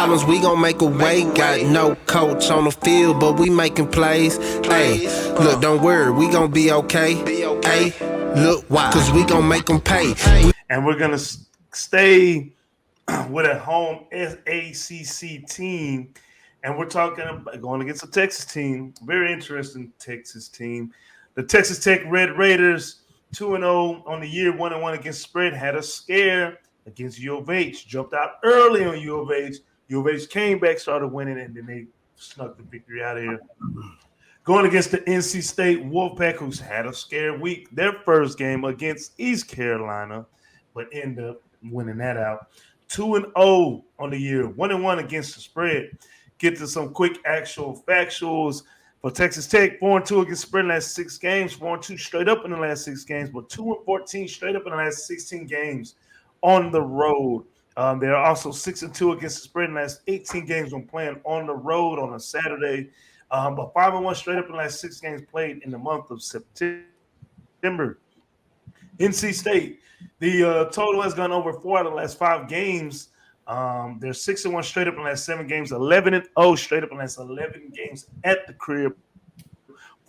problems, we gon' make a way. Got no coach on the field, but we making plays. Hey, look, don't worry, we gon' be okay. Hey, look, why? Cause we gon' make them pay. And we're going to stay with a home SACC team. And we're talking about going against a Texas team. Very interesting Texas team. The Texas Tech Red Raiders, 2-0 on the year, 1-1 against spread, had a scare against U of H. Jumped out early on U of H. U of H came back, started winning, and then they snuck the victory out of here. Going against the NC State Wolfpack, who's had a scare week, their first game against East Carolina, but ended up winning that out. 2-0 on the year, 1-1 against the spread. Get to some quick actual factuals for Texas Tech. 4-2 against spread in the last 6 games. 4-2 straight up in the last 6 games, but 2-14 straight up in the last 16 games on the road. They're also 6-2 against the spread in the last 18 games when playing on the road on a Saturday. But 5-1 straight up in the last 6 games played in the month of September. NC State, the total has gone over 4 out of the last 5 games. They're 6-1 straight up in the last 7 games, 11-0 straight up in the last 11 games at the crib.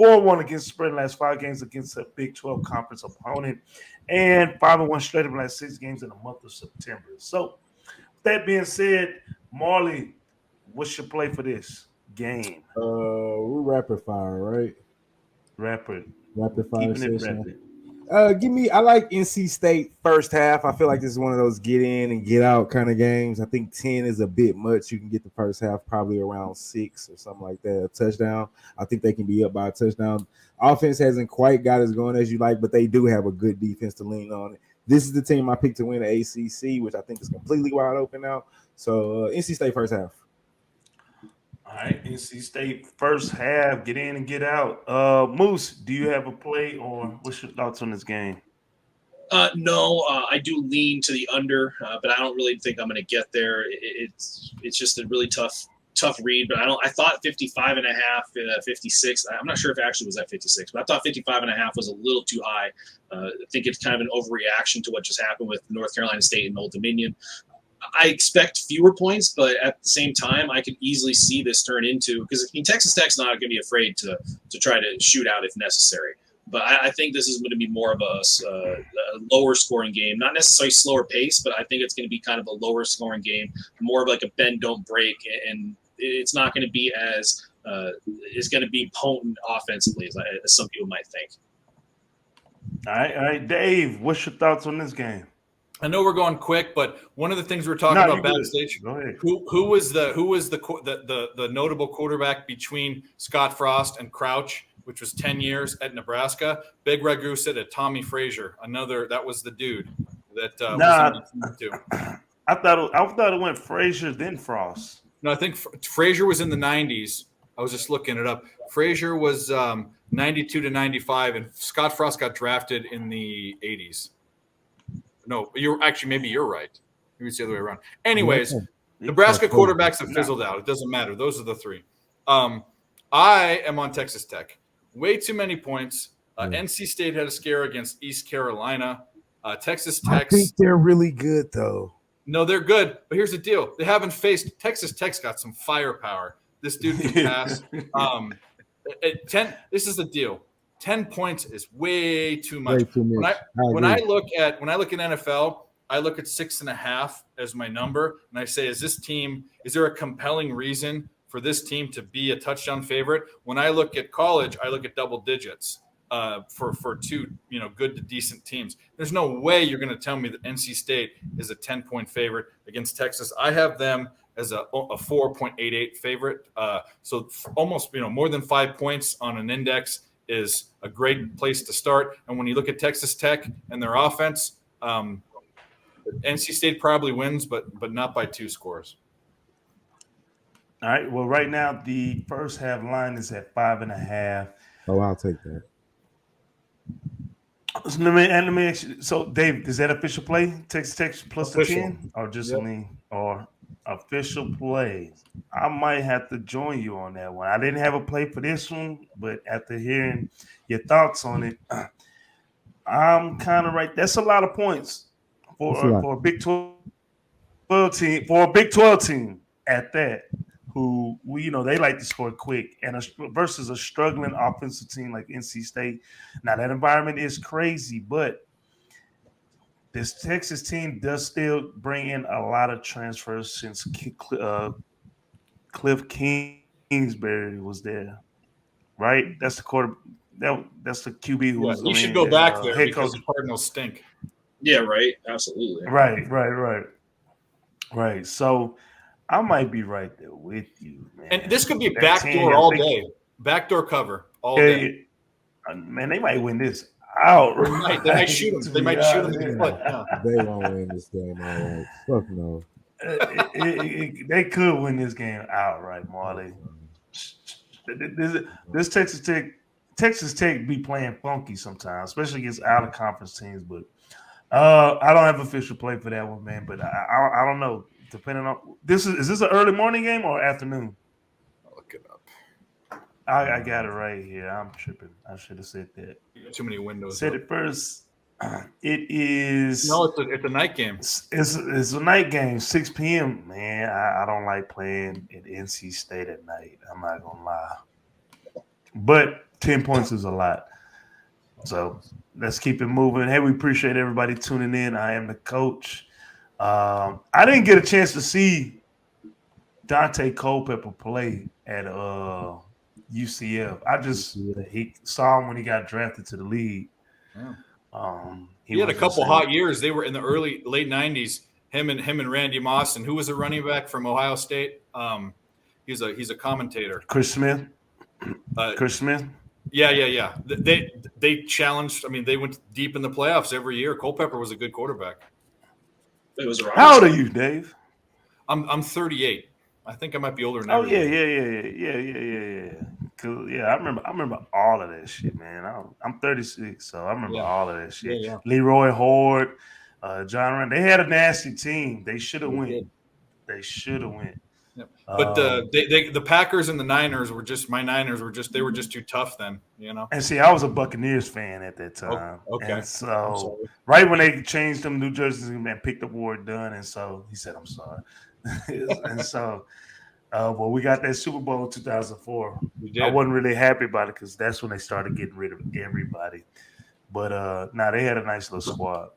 4-1 against spread in the last 5 games against a Big 12 conference opponent, and 5-1 straight up in the last 6 games in the month of September. So, with that being said, Marley, what's your play for this game? We're rapid fire, right? Rapid fire Keeping session. it rapid. I like NC State first half. I feel like this is one of those get in and get out kind of games. I think 10 is a bit much. You can get the first half probably around 6 or something like that. A touchdown. I think they can be up by a touchdown. Offense hasn't quite got as going as you like, but they do have a good defense to lean on. This is the team I picked to win the ACC, which I think is completely wide open now. So NC State first half. All right, NC State first half, get in and get out. Moose, do you have a play, or what's your thoughts on this game? No, I do lean to the under, but I don't really think I'm going to get there. It's just a really tough read. But I thought 55 and a half, 56. I'm not sure if it actually was at 56, but I thought 55 and a half was a little too high. I think it's kind of an overreaction to what just happened with North Carolina State and Old Dominion. I expect fewer points, but at the same time, I could easily see this turn into, because Texas Tech's not going to be afraid to try to shoot out if necessary. But I think this is going to be more of a lower scoring game, not necessarily slower pace, but I think it's going to be kind of a lower scoring game, more of like a bend don't break, and it's not going to be as it's going to be potent offensively as some people might think. All right, Dave, what's your thoughts on this game? I know we're going quick, but one of the things we're talking about backstage, who was the notable quarterback between Scott Frost and Crouch, which was 10 years at Nebraska? Big Ragu said it. Tommy Frazier, that was the dude that was in I thought it went Frazier then Frost. No, I think Frazier was in the 90s. I was just looking it up. Frazier was 92 to 95, and Scott Frost got drafted in the 80s. No, maybe you're right. Maybe it's the other way around. Anyways, Nebraska quarterbacks have fizzled out. It doesn't matter. Those are the 3. I am on Texas Tech. Way too many points. NC State had a scare against East Carolina. Texas Tech. I think they're really good, though. No, they're good. But here's the deal. They haven't faced – Texas Tech's got some firepower. This dude can pass. This is the deal. 10 points is way too much. When I look at NFL, I look at 6.5 as my number, and I say, is there a compelling reason for this team to be a touchdown favorite? When I look at college, I look at double digits for 2 good to decent teams. There's no way you're going to tell me that NC State is a 10-point favorite against Texas. I have them as a 4.88 favorite. So almost more than 5 points on an index is a great place to start. And when you look at Texas Tech and their offense, NC State probably wins, but not by 2 scores. All right. Well, right now the first half line is at 5.5. Oh, I'll take that. So let me ask you. So, Dave, is that official play? Texas Tech plus the 10, or just or official play? I might have to join you on that one. I didn't have a play for this one, but after hearing your thoughts on it, I'm kind of right. That's a lot of points for a Big 12 team. For a Big 12 team, at that, who they like to score quick, and versus a struggling offensive team like NC State. Now that environment is crazy, but this Texas team does still bring in a lot of transfers since Cliff Kingsbury was there, right? That's the quarter. That's the QB who was. He should go back there head because coach. the Cardinals stink. Yeah, right. Absolutely. Right. So I might be right there with you, man. And this could be backdoor all day. Backdoor cover all day. Man, they might win this out. They might shoot him. They might shoot him in the foot. Yeah. They won't win this game outright. Fuck no. They could win this game outright, Marley. This Texas Tech be playing funky sometimes, especially against out of conference teams. But I don't have official play for that one, man. But I don't know. Depending on is this an early morning game or afternoon? I'll look it up. I got it right here. I'm tripping. I should have said that. Too many windows. Said it first. It is. No, it's a night game. It's a night game, 6 p.m. Man, I don't like playing at NC State at night. I'm not gonna lie, but 10 points is a lot. So let's keep it moving. Hey, we appreciate everybody tuning in. I am the coach. I didn't get a chance to see Dante Culpepper play at UCF. I just he saw him when he got drafted to the league. Yeah. He had a couple hot years. They were in the late 90s. Him and Randy Moss, and who was a running back from Ohio State? He's a commentator. Chris Smith. Chris Smith. Yeah. They challenged. I mean, they went deep in the playoffs every year. Culpepper was a good quarterback. It was around. How old are you, Dave? I'm 38. I think I might be older now. Oh yeah. Cool. Yeah, I remember all of that shit, man. I'm 36, so I remember all of that shit. Yeah. Leroy Horde, John Rand. They had a nasty team. They should have won. They should have won. Yep. But the Packers and the Niners were just too tough then, And see, I was a Buccaneers fan at that time. Okay. And so right when they changed them New Jerseys and picked up Ward Dunn, and so he said, "I'm sorry." And so, we got that Super Bowl in 2004. I wasn't really happy about it because that's when they started getting rid of everybody. But they had a nice little squad.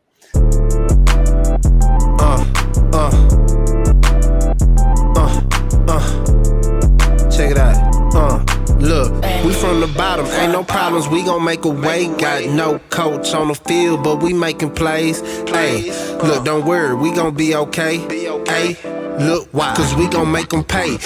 Check it out. Look, we from the bottom, ain't no problems, we gon' make a way. Got no coach on the field, but we making plays. Hey, look, don't worry, we gon' be okay. Hey, look, why? Cause we gon' make them pay.